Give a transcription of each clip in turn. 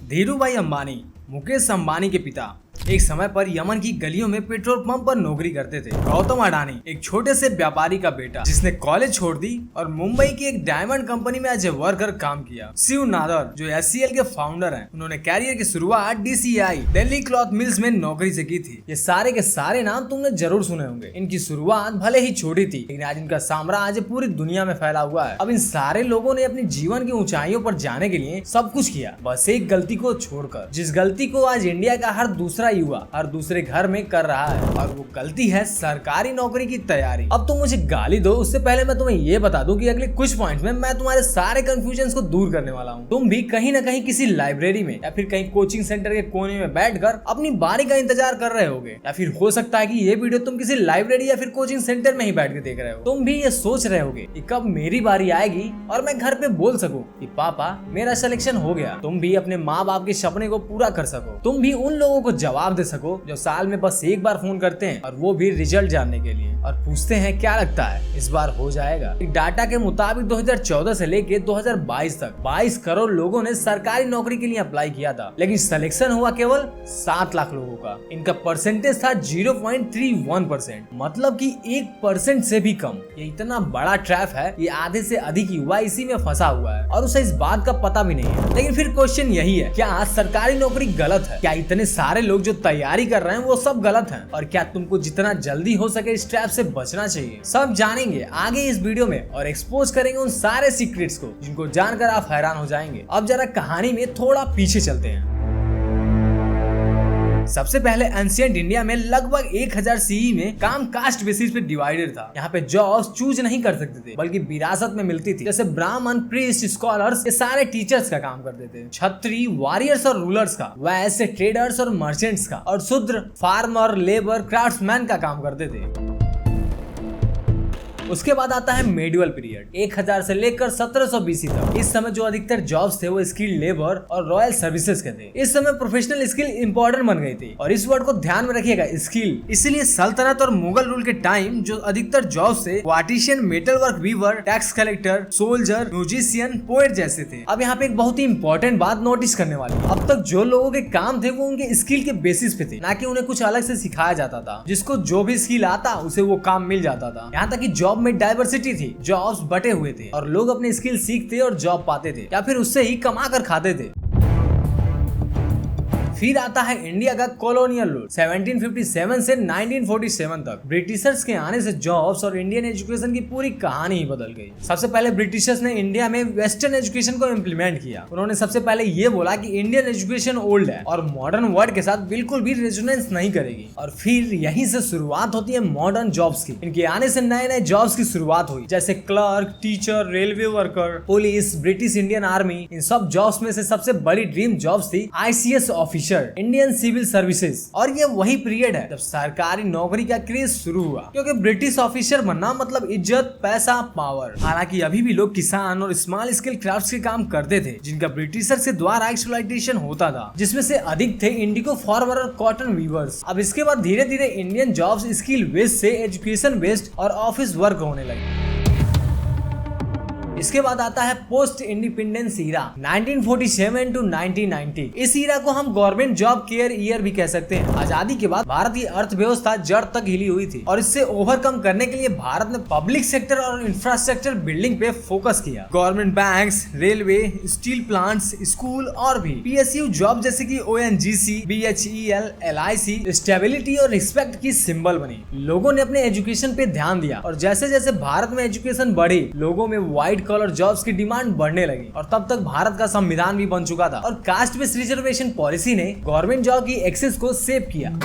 धीरूभाई अंबानी, मुकेश अंबानी के पिता, एक समय पर यमन की गलियों में पेट्रोल पंप पर नौकरी करते थे। गौतम अडानी, एक छोटे से व्यापारी का बेटा जिसने कॉलेज छोड़ दी और मुंबई की एक डायमंड कंपनी में एज ए वर्कर काम किया। शिव नादर, जो एचसीएल के फाउंडर हैं, उन्होंने कैरियर की शुरुआत डीसीआई, दिल्ली क्लॉथ मिल्स में नौकरी से की थी। ये सारे के सारे नाम तुमने जरूर सुने होंगे। इनकी शुरुआत भले ही छोटी थी, लेकिन आज इनका साम्राज्य पूरी दुनिया में फैला हुआ है। अब इन सारे लोगों ने अपनी जीवन की ऊंचाइयों पर जाने के लिए सब कुछ किया, बस एक गलती को छोड़कर, जिस गलती को आज इंडिया का हर दूसरा युवा हर दूसरे घर में कर रहा है, और वो गलती है सरकारी नौकरी की तैयारी। अब तुम मुझे गाली दो, उससे पहले मैं तुम्हें ये बता दूं कि अगले कुछ पॉइंट्स में मैं तुम्हारे सारे कंफ्यूजन को दूर करने वाला हूँ। तुम भी कहीं न कहीं किसी लाइब्रेरी में या फिर कहीं कोचिंग सेंटर के कोने में बैठकर अपनी बारी का इंतजार कर रहे होगे, या फिर हो सकता है कि ये वीडियो तुम किसी लाइब्रेरी या फिर कोचिंग सेंटर में ही बैठ के देख रहे हो। तुम भी ये सोच रहे होगे कि कब मेरी बारी आएगी और मैं घर पे बोल सकूं कि पापा मेरा सिलेक्शन हो गया। तुम भी अपने माँ बाप के सपने को पूरा कर सको। तुम भी उन लोगों को जवाब दे सको जो साल में बस एक बार फोन करते हैं, और वो भी रिजल्ट जानने के लिए, और पूछते हैं क्या लगता है इस बार हो जाएगा। एक डाटा के मुताबिक 2014 से लेके 2022 तक 22 करोड़ लोगों ने सरकारी नौकरी के लिए अप्लाई किया था, लेकिन सिलेक्शन हुआ केवल 7 लाख लोगों का। इनका परसेंटेज था 0.31%, मतलब कि 1% से भी कम। ये इतना बड़ा ट्रैप है, ये आधे से अधिक युवा इसी में फंसा हुआ है और उसे इस बात का पता भी नहीं है। लेकिन फिर क्वेश्चन यही है, क्या सरकारी नौकरी गलत है? क्या इतने सारे लोग जो तैयारी कर रहे हैं वो सब गलत हैं? और क्या तुमको जितना जल्दी हो सके इस ट्रैप से बचना चाहिए? सब जानेंगे आगे इस वीडियो में, और एक्सपोज करेंगे उन सारे सीक्रेट्स को जिनको जानकर आप हैरान हो जाएंगे। अब जरा कहानी में थोड़ा पीछे चलते हैं। सबसे पहले एंशिएंट इंडिया में लगभग 1000 सीई में काम कास्ट बेसिस पे डिवाइडेड था। यहाँ पे जॉब्स चूज नहीं कर सकते थे, बल्कि विरासत में मिलती थी। जैसे ब्राह्मण, प्रीस्ट, स्कॉलर्स, ये सारे टीचर्स का काम करते थे। छत्री, वॉरियर्स और रूलर्स का, वैसे ट्रेडर्स और मर्चेंट्स का, और शूद्र, फार्मर, लेबर, क्राफ्ट्समैन का काम करते थे। उसके बाद आता है मेडिवल पीरियड, 1000 से लेकर 1700 BC तक। इस समय जो अधिकतर जॉब्स थे वो स्किल्ड लेबर और रॉयल सर्विसेज के थे। इस समय प्रोफेशनल स्किल इंपॉर्टेंट बन गई थी, और इस वर्ड को ध्यान में रखिएगा, स्किल। इसलिए सल्तनत और मुगल रूल के टाइम जो अधिकतर जॉब्स थे वो artisan, metal work weaver, tax collector, soldier, musician, poet जैसे थे। अब यहाँ पे एक बहुत ही इंपॉर्टेंट बात नोटिस करने वाली, अब तक जो लोगों के काम थे वो उनके स्किल के बेसिस पे थे, ना कि उन्हें कुछ अलग से सिखाया जाता था। जिसको जो भी स्किल आता उसे वो काम मिल जाता था। यहाँ तक कि जॉब में डाइवर्सिटी थी, जॉब्स बटे हुए थे और लोग अपने स्किल सीखते और जॉब पाते थे, या फिर उससे ही कमा कर खाते थे। फिर आता है इंडिया का कॉलोनियल रूल 1757 से 1947 तक। ब्रिटिशर्स के आने से जॉब्स और इंडियन एजुकेशन की पूरी कहानी ही बदल गई। सबसे पहले ब्रिटिशर्स ने इंडिया में वेस्टर्न एजुकेशन को इम्प्लीमेंट किया। उन्होंने सबसे पहले ये बोला कि इंडियन एजुकेशन ओल्ड है और मॉडर्न वर्ल्ड के साथ बिल्कुल भी रेजोनेंस नहीं करेगी। और फिर यहीं से शुरुआत होती है मॉडर्न जॉब्स की। इनके आने से नए नए जॉब्स की शुरुआत हुई, जैसे clerk, teacher, railway worker, police, British Indian army. इन सब जॉब्स में से सबसे बड़ी ड्रीम जॉब्स थी ICS officer, Indian civil services. और ये वही पीरियड है जब सरकारी नौकरी का क्रेज शुरू हुआ, क्योंकि ब्रिटिश ऑफिसर बनना मतलब इज्जत, पैसा, पावर। हालांकि अभी भी लोग किसान और स्मॉल स्केल क्राफ्ट्स के काम करते थे, जिनका ब्रिटिशर्स के द्वारा एक्सप्लॉइटेशन होता था, जिसमें से अधिक थे इंडिगो फार्मर और कॉटन वीवर्स। अब इसके बाद धीरे धीरे इंडियन जॉब्स स्किल बेस्ड से एजुकेशन बेस्ड और ऑफिस वर्क होने लगे। इसके बाद आता है पोस्ट इंडिपेंडेंस ईरा 1947 टू 1990। इस ईरा को हम गवर्नमेंट जॉब केयर ईयर भी कह सकते हैं। आजादी के बाद भारत की अर्थव्यवस्था जड़ तक हिली हुई थी, और इससे ओवरकम करने के लिए भारत ने पब्लिक सेक्टर और इंफ्रास्ट्रक्चर बिल्डिंग पे फोकस किया। Government banks, railway, steel plants, school और भी PSU जॉब जैसे कि ONGC, BHEL, LIC स्टेबिलिटी और रिस्पेक्ट की सिंबल बनी। लोगों ने अपने एजुकेशन पे ध्यान दिया, और जैसे जैसे भारत में एजुकेशन बढ़ी, लोगों में व्हाइट कॉलर जॉब्स की डिमांड बढ़ने लगी। और तब तक भारत का संविधान भी बन चुका था, और कास्ट बेस्ड रिजर्वेशन पॉलिसी ने गवर्नमेंट जॉब की एक्सेस को सेव किया।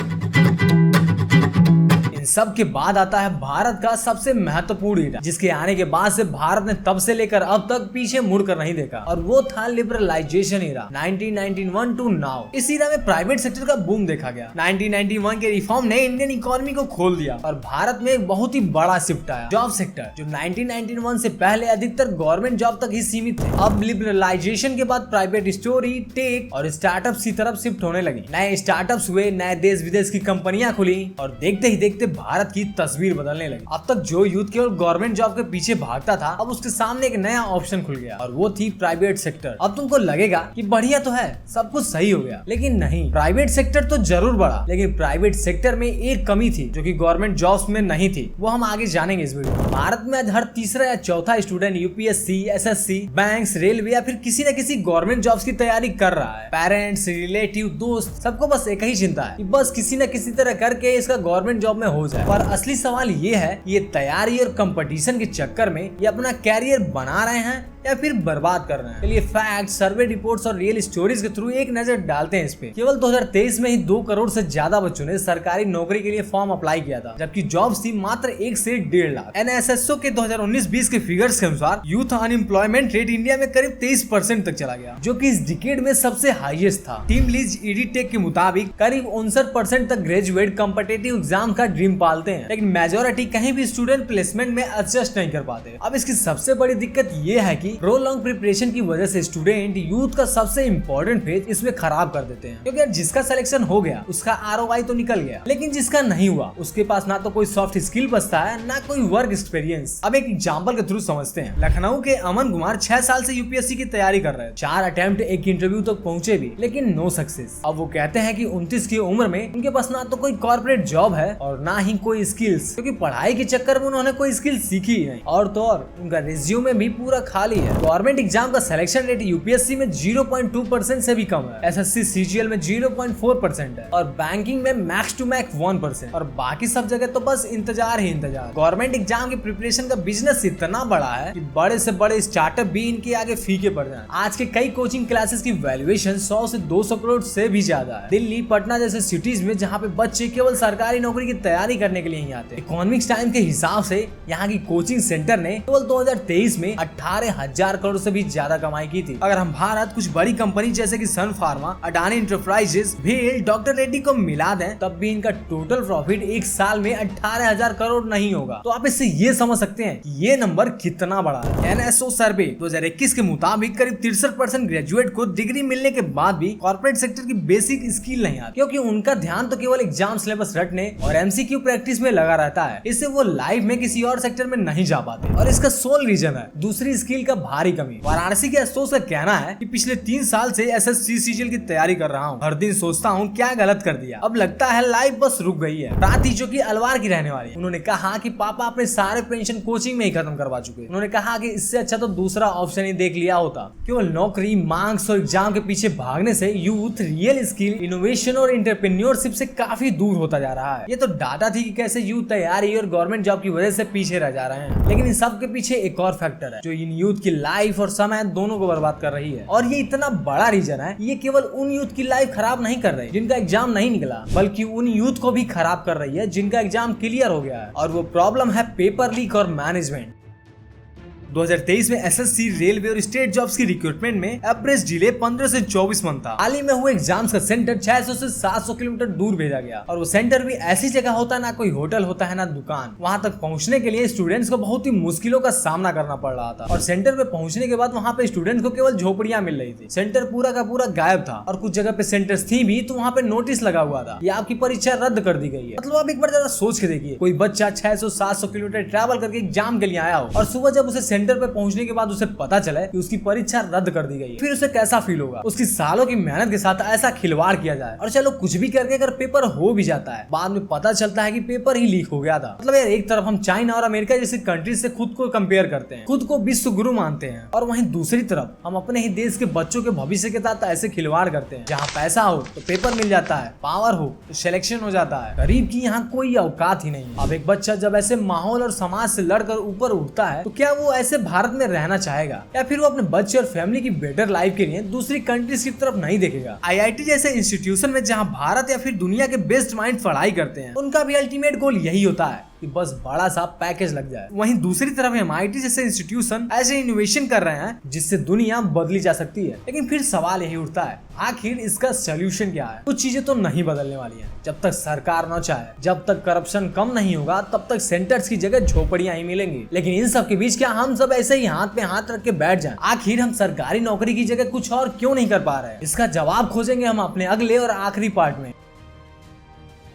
इन सब के बाद आता है भारत का सबसे महत्वपूर्ण ईरा, जिसके आने के बाद से भारत ने तब से लेकर अब तक पीछे मुड़कर नहीं देखा, और वो था लिबरलाइजेशन ईरा 1991 टू नाउ। इस ईरा में प्राइवेट सेक्टर का बूम देखा गया। 1991 के रिफॉर्म ने इंडियन इकोनॉमी को खोल दिया, और भारत में एक बहुत ही बड़ा शिफ्ट आया, जॉब सेक्टर, जो 1991 से पहले अधिकतर गवर्नमेंट जॉब तक ही सीमित थे। अब लिबरलाइजेशन के बाद प्राइवेट स्टोरी, टेक और स्टार्टअप की तरफ शिफ्ट होने लगी। नए स्टार्टअप्स हुए, नए देश विदेश की कंपनियां खुली, और देखते ही देखते भारत की तस्वीर बदलने लगी। अब तक जो यूथ केवल गवर्नमेंट जॉब के पीछे भागता था, अब उसके सामने एक नया ऑप्शन खुल गया और वो थी प्राइवेट सेक्टर। अब तुमको लगेगा कि बढ़िया तो है, सब कुछ सही हो गया, लेकिन नहीं। प्राइवेट सेक्टर तो जरूर बढ़ा, लेकिन प्राइवेट सेक्टर में एक कमी थी जो कि गवर्नमेंट जॉब्स में नहीं थी। वो हम आगे जानेंगे इस वीडियो में। भारत में आज हर तीसरा या चौथा student UPSC, SSC, banks, railway या फिर किसी न किसी गवर्नमेंट जॉब्स की तैयारी कर रहा है। पेरेंट्स, रिलेटिव, दोस्त, सबको बस एक ही चिंता है कि बस किसी न किसी तरह करके इसका गवर्नमेंट जॉब में हो जाए। पर असली सवाल ये है, ये तैयारी और कंपटीशन के चक्कर में ये अपना कैरियर बना रहे हैं या फिर बर्बाद कर रहे हैं। चलिए फैक्ट, सर्वे रिपोर्ट्स और रियल स्टोरीज के थ्रू एक नजर डालते हैं इस पे। केवल 2023 में ही 2 करोड़ से ज्यादा बच्चों ने सरकारी नौकरी के लिए फॉर्म अप्लाई किया था, जबकि जॉब्स थी मात्र 1 से 1.5 लाख। एनएसएसओ के 2019-20 के फिगर्स के अनुसार यूथ अनएम्प्लॉयमेंट रेट इंडिया में करीब 23% तक चला गया, जो कि इस डिकेड में सबसे हाईएस्ट था। टीम लीज ईडीटेक के मुताबिक करीब 59% तक ग्रेजुएट कॉम्पिटिटिव एग्जाम का ड्रीम पालते हैं, लेकिन मेजोरिटी कहीं भी स्टूडेंट प्लेसमेंट में एडजस्ट नहीं कर पाते। अब इसकी सबसे बड़ी दिक्कत ये है कि प्रोलॉन्ग प्रिपरेशन की वजह से स्टूडेंट यूथ का सबसे इम्पोर्टेंट फेज इसमें खराब कर देते हैं, क्योंकि जिसका सिलेक्शन हो गया उसका आरओआई तो निकल गया, लेकिन जिसका नहीं हुआ उसके पास ना तो कोई सॉफ्ट स्किल बचता है, ना कोई वर्क एक्सपीरियंस। अब एक एग्जांपल के थ्रू समझते हैं। लखनऊ के अमन कुमार 6 साल से यूपीएससी की तैयारी कर रहे हैं। 4 अटेम्प्ट, 1 इंटरव्यू तक पहुंचे भी, लेकिन नो सक्सेस। अब वो कहते हैं कि 29 की उम्र में उनके पास ना तो कोई कॉर्पोरेट जॉब है और ना ही कोई स्किल्स, क्योंकि पढ़ाई के चक्कर में उन्होंने कोई स्किल सीखी ही नहीं। और तो और उनका रिज्यूमे भी पूरा खाली है। गवर्नमेंट एग्जाम का सिलेक्शन रेट यूपीएससी में 0.2% से भी कम है, एसएससी सीजीएल में 0.4% है और बैंकिंग में मैक्स टू मैक्स 1%, और बाकी सब जगह तो बस इंतजार ही इंतजार। गवर्नमेंट एग्जाम की प्रिपरेशन का बिजनेस इतना बड़ा है कि बड़े से बड़े स्टार्टअप भी इनके आगे फीके पड़ जाए। आज के कई कोचिंग क्लासेस की वैल्यूएशन 100 से 200 करोड़ से भी ज्यादा है। दिल्ली, पटना जैसे सिटीज में जहाँ पे बच्चे केवल सरकारी नौकरी की तैयारी करने के लिए ही आते हैं। इकोनॉमिक्स टाइम के हिसाब से यहाँ की कोचिंग सेंटर ने केवल 2023 में 18,000 करोड़ से भी ज्यादा कमाई की थी। अगर हम भारत कुछ बड़ी कंपनी जैसे कि सन फार्मा, अडानी इंटरप्राइजेस, भेल, डॉक्टर रेड्डी को मिला दें, तब भी इनका टोटल प्रॉफिट एक साल में 18,000 करोड़ नहीं होगा। तो आप इससे ये समझ सकते हैं कि ये नंबर कितना बड़ा है। एनएसओ सर्वे 2021 के मुताबिक करीब 63% ग्रेजुएट को डिग्री मिलने के बाद भी कॉर्पोरेट सेक्टर की बेसिक स्किल नहीं आती, क्योंकि उनका ध्यान तो केवल एग्जाम सिलेबस रटने और एमसीक्यू प्रैक्टिस में लगा रहता है। इससे वो लाइफ में किसी और सेक्टर में नहीं जा पाते, और इसका सोल रीजन है दूसरी स्किल का भारी कमी। वाराणसी के अफसोस का कहना है कि पिछले 3 साल से एसएससी सीजीएल की तैयारी कर रहा हूँ। हर दिन सोचता हूँ क्या गलत कर दिया, अब लगता है लाइफ बस रुक गई है। प्राती जो कि अलवार की रहने वाली, उन्होंने कहा कि पापा अपने सारे पेंशन कोचिंग में ही खत्म करवा चुके। उन्होंने कहा कि इससे अच्छा तो दूसरा ऑप्शन ही देख लिया होता। केवल नौकरी, मार्क्स और एग्जाम के पीछे भागने से यूथ रियल स्किल, इनोवेशन और एंटरप्रेन्योरशिप से काफी दूर होता जा रहा है। ये तो डाटा थी कि कैसे यूथ तैयारी और गवर्नमेंट जॉब की वजह से पीछे रह जा रहे हैं, लेकिन इन सब के पीछे एक और फैक्टर है जो इन यूथ की लाइफ और समय दोनों को बर्बाद कर रही है। और ये इतना बड़ा रीजन है, ये केवल उन यूथ की लाइफ खराब नहीं कर रही जिनका एग्जाम नहीं निकला, बल्कि उन यूथ को भी खराब कर रही है जिनका एग्जाम क्लियर हो गया है। और वो प्रॉब्लम है पेपर लीक और मैनेजमेंट। 2023 में एसएससी, रेलवे और स्टेट जॉब्स की रिक्रूटमेंट में एवरेज डिले 15 से 24 मंथ था। हाल ही में हुए एग्जाम्स का सेंटर 600 से 700 किलोमीटर दूर भेजा गया, और वो सेंटर भी ऐसी जगह होता है, ना कोई होटल होता है ना दुकान। वहां तक पहुंचने के लिए स्टूडेंट्स को बहुत ही मुश्किलों का सामना करना पड़ रहा था, और सेंटर पे पहुंचने के बाद वहां पे स्टूडेंट्स को केवल झोपड़ियां मिल रही थी। सेंटर पूरा का पूरा गायब था, और कुछ जगह पे सेंटर्स थी भी तो वहाँ पे नोटिस लगा हुआ था, ये आपकी परीक्षा रद्द कर दी गई है। मतलब आप एक बार जरा सोच के देखिए, कोई बच्चा 600-700 किलोमीटर ट्रैवल करके एग्जाम के लिए आया हो, और सुबह जब उसे सेंटर पे पहुंचने के बाद उसे पता चला कि उसकी परीक्षा रद्द कर दी गई है, फिर उसे कैसा फील होगा। उसकी सालों की मेहनत के साथ ऐसा खिलवाड़ किया जाए, और चलो कुछ भी करके अगर पेपर हो भी जाता है, बाद में पता चलता है कि पेपर ही लीक हो गया था। मतलब यार, एक तरफ हम चाइना और अमेरिका जैसी कंट्रीज से खुद को कंपेयर करते हैं, खुद को विश्व गुरु मानते हैं, और वहीं दूसरी तरफ हम अपने ही देश के बच्चों के भविष्य के साथ ऐसे खिलवाड़ करते हैं। जहाँ पैसा हो तो पेपर मिल जाता है, पावर हो तो सिलेक्शन हो जाता है, गरीब की यहाँ कोई औकात ही नहीं। अब एक बच्चा जब ऐसे माहौल और समाज से लड़कर ऊपर उठता है, तो क्या वो ऐसे भारत में रहना चाहेगा, या फिर वो अपने बच्चे और फैमिली की बेटर लाइफ के लिए दूसरी कंट्रीज की तरफ नहीं देखेगा। आईआईटी जैसे इंस्टीट्यूशन में जहां भारत या फिर दुनिया के बेस्ट माइंड पढ़ाई करते हैं, उनका भी अल्टीमेट गोल यही होता है कि बस बड़ा सा पैकेज लग जाए। वहीं दूसरी तरफ एमआईटी जैसे इंस्टीट्यूशन ऐसे इनोवेशन कर रहे हैं जिससे दुनिया बदली जा सकती है। लेकिन फिर सवाल यही उठता है, आखिर इसका सोल्यूशन क्या है? कुछ चीजें तो नहीं बदलने वाली हैं। जब तक सरकार न चाहे, जब तक करप्शन कम नहीं होगा, तब तक सेंटर्स की जगह झोपड़ियां ही मिलेंगी। लेकिन इन सब के बीच क्या हम सब ऐसे ही हाथ पे हाथ रख के बैठ जाएं? आखिर हम सरकारी नौकरी की जगह कुछ और क्यों नहीं कर पा रहे हैं? इसका जवाब खोजेंगे हम अपने अगले और आखिरी पार्ट में।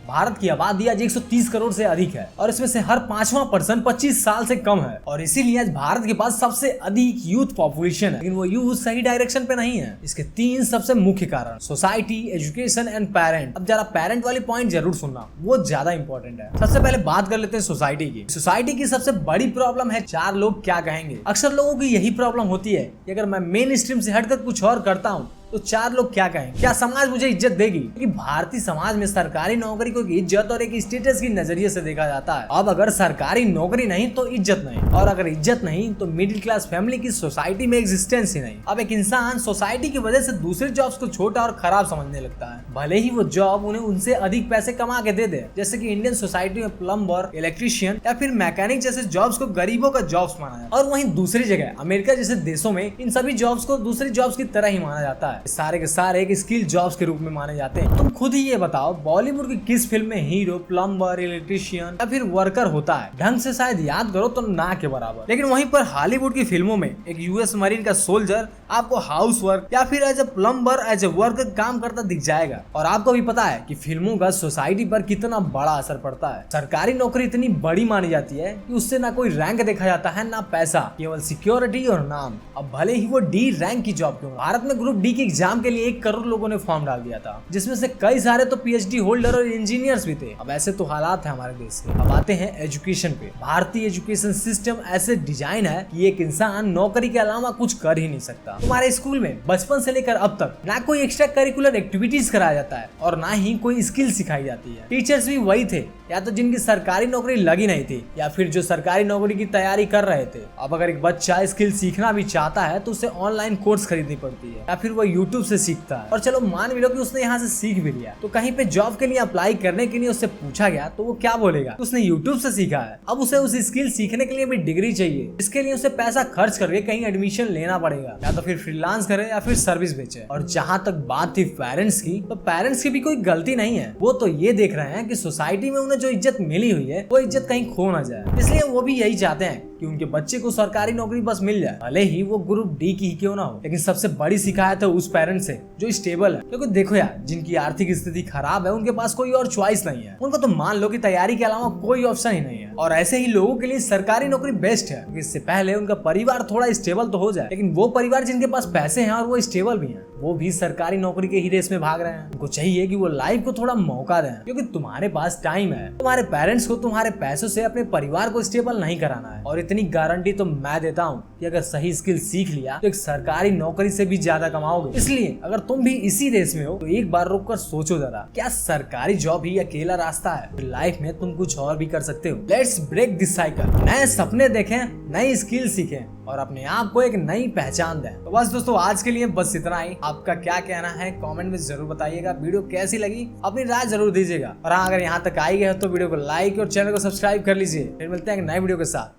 भारत की आबादी आज 130 करोड़ से अधिक है और इसमें से हर 5वां पर्सन 25 साल से कम है और इसीलिए आज भारत के पास सबसे अधिक यूथ पॉपुलेशन है। लेकिन वो यूथ सही डायरेक्शन पे नहीं है। इसके 3 सबसे मुख्य कारण: सोसाइटी, एजुकेशन एंड पेरेंट। अब जरा पेरेंट वाली पॉइंट जरूर सुनना, वो ज्यादा इंपॉर्टेंट है। सबसे पहले बात कर लेते हैं सोसाइटी की। सोसाइटी की सबसे बड़ी प्रॉब्लम है 4 लोग क्या कहेंगे। अक्सर लोगों की यही प्रॉब्लम होती है कि अगर मैं मेन स्ट्रीम से हटकर कुछ और करता हूँ तो 4 लोग क्या कहें, क्या समाज मुझे इज्जत देगी। क्योंकि भारतीय समाज में सरकारी नौकरी को एक इज्जत और एक स्टेटस की नजरिए से देखा जाता है। अब अगर सरकारी नौकरी नहीं तो इज्जत नहीं, और अगर इज्जत नहीं तो मिडिल क्लास फैमिली की सोसाइटी में एग्जिस्टेंस ही नहीं। अब एक इंसान सोसाइटी की वजह से दूसरे जॉब्स को छोटा और खराब समझने लगता है, भले ही वो जॉब उन्हें उनसे अधिक पैसे कमा के दे दे। जैसे कि इंडियन सोसाइटी में प्लम्बर, इलेक्ट्रीशियन या फिर मैकेनिक जैसे जॉब्स को गरीबों का जॉब्स माना है। और वहीं दूसरी जगह अमेरिका जैसे देशों में इन सभी जॉब्स को दूसरी जॉब्स की तरह ही माना जाता है। सारे के सारे एक स्किल जॉब्स के रूप में माने जाते हैं। तुम खुद ही ये बताओ, बॉलीवुड की किस फिल्म में हीरो प्लम्बर, इलेक्ट्रीशियन या फिर वर्कर होता है? ढंग से शायद याद करो तो ना के बराबर। लेकिन वहीं पर हॉलीवुड की फिल्मों में एक यूएस मरीन का सोल्जर आपको हाउस वर्क या फिर as a plumber, as a worker काम करता दिख जाएगा। और आपको भी पता है कि फिल्मों का सोसाइटी पर कितना बड़ा असर पड़ता है। सरकारी नौकरी इतनी बड़ी मानी जाती है कि उससे ना कोई रैंक देखा जाता है ना पैसा, केवल सिक्योरिटी और नाम। अब भले ही वो डी रैंक की जॉब क्यों। भारत में ग्रुप डी के एग्जाम के लिए 1 करोड़ लोगों ने फॉर्म डाल दिया था, जिसमें से कई सारे तो पीएचडी होल्डर और इंजीनियर्स भी थे। अब ऐसे तो हालात है हमारे देश के। अब आते हैं एजुकेशन पे। भारतीय एजुकेशन सिस्टम ऐसे डिजाइन है कि एक इंसान नौकरी के अलावा कुछ कर ही नहीं सकता। तुम्हारे स्कूल में बचपन से लेकर अब तक ना कोई एक्स्ट्रा करिकुलर एक्टिविटीज कराया जाता है और ना ही कोई स्किल सिखाई जाती है। टीचर्स भी वही थे, या तो जिनकी सरकारी नौकरी लगी नहीं थी या फिर जो सरकारी नौकरी की तैयारी कर रहे थे। अब अगर एक बच्चा स्किल सीखना भी चाहता है तो उसे ऑनलाइन कोर्स खरीदनी पड़ती है या फिर वो यूट्यूब से सीखता है। और चलो मान भी लो कि उसने यहाँ से सीख भी लिया, तो कहीं पे जॉब के लिए अप्लाई करने के लिए उससे पूछा गया तो वो क्या बोलेगा? उसने यूट्यूब से सीखा है। अब उसे उस स्किल सीखने के लिए भी डिग्री चाहिए। इसके लिए उसे पैसा खर्च करके कहीं एडमिशन लेना पड़ेगा, या तो फिर फ्रीलांस करे या फिर सर्विस बेचे। और जहाँ तक बात थी पेरेंट्स की, तो पेरेंट्स की भी कोई गलती नहीं है। वो तो ये देख रहे हैं कि सोसाइटी में उन्हें जो इज्जत मिली हुई है वो इज्जत कहीं खो ना जाए। इसलिए वो भी यही चाहते हैं कि उनके बच्चे को सरकारी नौकरी बस मिल जाए, भले ही वो ग्रुप डी की ही क्यों ना हो। लेकिन सबसे बड़ी शिकायत है उस पेरेंट्स से जो स्टेबल है। क्योंकि देखो यार, जिनकी आर्थिक स्थिति खराब है उनके पास कोई और चॉइस नहीं है। उनको तो मान लो कि तैयारी के अलावा कोई ऑप्शन ही नहीं है। और ऐसे ही लोगों के लिए सरकारी नौकरी बेस्ट है, क्योंकि इससे पहले उनका परिवार थोड़ा स्टेबल तो हो जाए। लेकिन वो परिवार जिनके पास पैसे हैं और वो स्टेबल भी हैं, वो भी सरकारी नौकरी के ही रेस में भाग रहे हैं। उनको चाहिए कि वो लाइफ को थोड़ा मौका दें, क्योंकि तुम्हारे पास टाइम है। तुम्हारे पेरेंट्स को तुम्हारे पैसों से अपने परिवार को स्टेबल नहीं कराना है। और इतनी गारंटी तो मैं देता हूँ कि अगर सही स्किल सीख लिया तो एक सरकारी नौकरी से भी ज्यादा कमाओगे। इसलिए अगर तुम भी इसी रेस में हो तो एक बार रुक कर सोचो जरा, क्या सरकारी जॉब ही अकेला रास्ता है? लाइफ में तुम कुछ और भी कर सकते हो। Let's break this cycle. नए सपने देखें, नई स्किल सीखें और अपने आप को एक नई पहचान दें। तो बस दोस्तों, आज के लिए बस इतना ही। आपका क्या कहना है कमेंट में जरूर बताइएगा। वीडियो कैसी लगी अपनी राय जरूर दीजिएगा। और हाँ, अगर यहाँ तक आई गए तो वीडियो को लाइक और चैनल को सब्सक्राइब कर लीजिए। फिर मिलते हैं एक नए वीडियो के साथ।